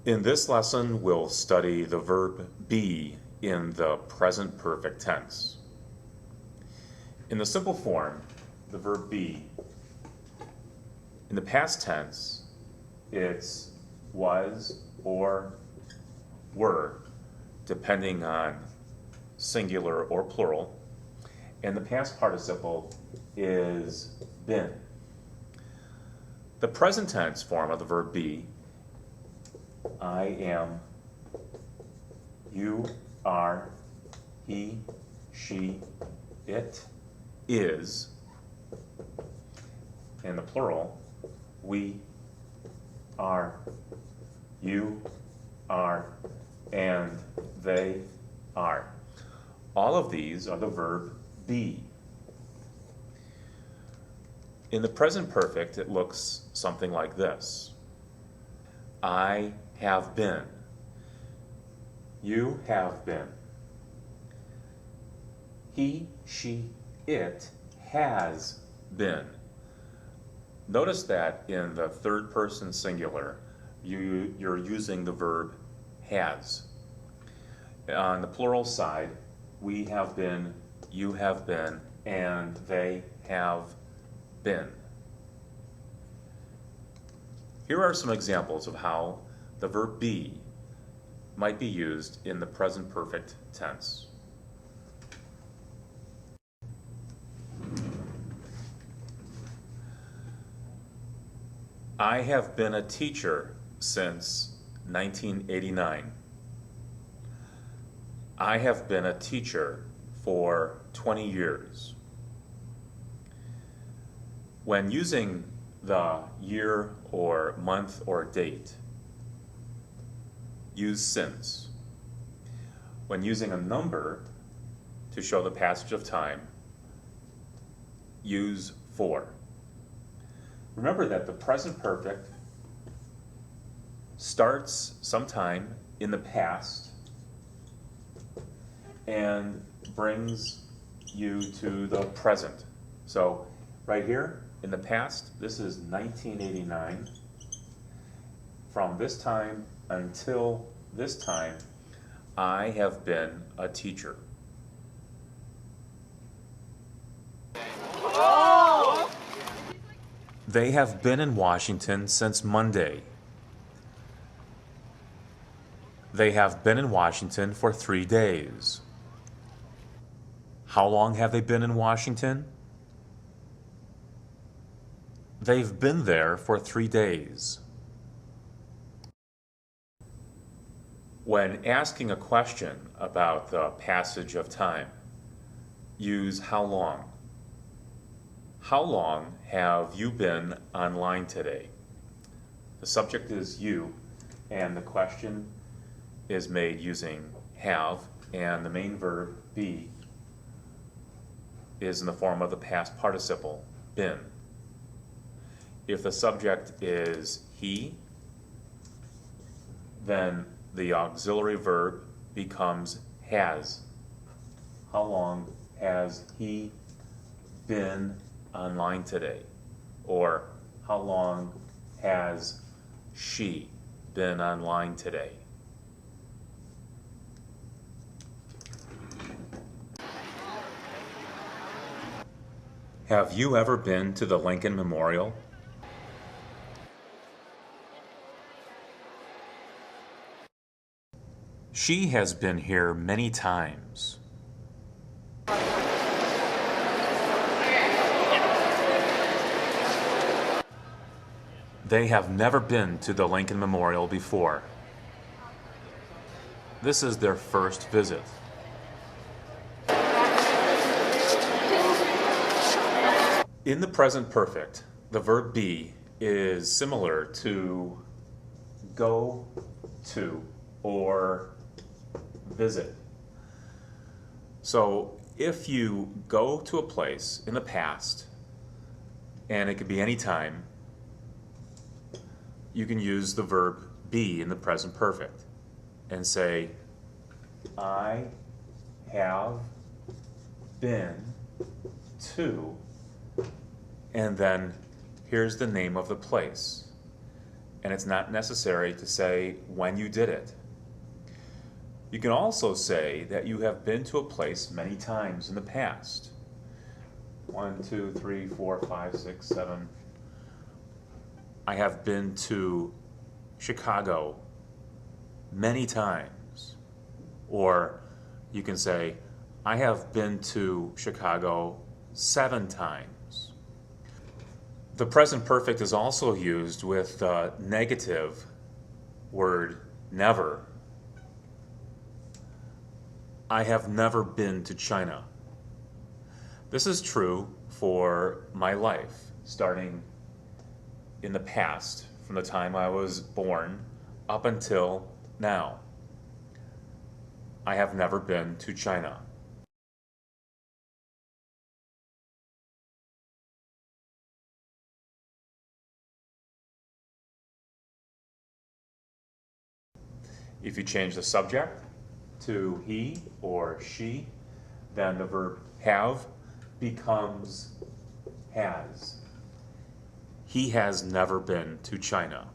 In this lesson, we'll study the verb be in the present perfect tense. In the simple form, the verb be, in the past tense, it's was or were, depending on singular or plural, and the past participle is been. The present tense form of the verb be, I am, you are, he, she, it is, and the plural, we are, you are, and they are. All of these are the verb be. In the present perfect, it looks something like this. I have been. You have been. He, she, it has been. Notice that in the third person singular, you're using the verb has. On the plural side, we have been, you have been, and they have been. Here are some examples of how the verb be might be used in the present perfect tense. I have been a teacher since 1989. I have been a teacher for 20 years. When using the year or month or date, use since. When using a number to show the passage of time, use for. Remember that the present perfect starts sometime in the past and brings you to the present. So right here in the past, this is 1989. From this time until this time, I have been a teacher. Oh! They have been in Washington since Monday. They have been in Washington for 3 days. How long have they been in Washington? They've been there for 3 days. When asking a question about the passage of time, use how long. How long have you been online today? The subject is you, and the question is made using have, and the main verb be is in the form of the past participle, been. If the subject is he, then the auxiliary verb becomes has. How long has he been online today? Or how long has she been online today? Have you ever been to the Lincoln Memorial? She has been here many times. They have never been to the Lincoln Memorial before. This is their first visit. In the present perfect, the verb be is similar to go to or visit. So if you go to a place in the past, and it could be any time, you can use the verb be in the present perfect and say, I have been to, and then here's the name of the place. and it's not necessary to say when you did it. You can also say that you have been to a place many times in the past. 1, 2, 3, 4, 5, 6, 7. I have been to Chicago many times. Or you can say, I have been to Chicago 7 times. The present perfect is also used with the negative word never. I have never been to China. This is true for my life, starting in the past, from the time I was born up until now. I have never been to China. If you change the subject to he or she, then the verb have becomes has. He has never been to China.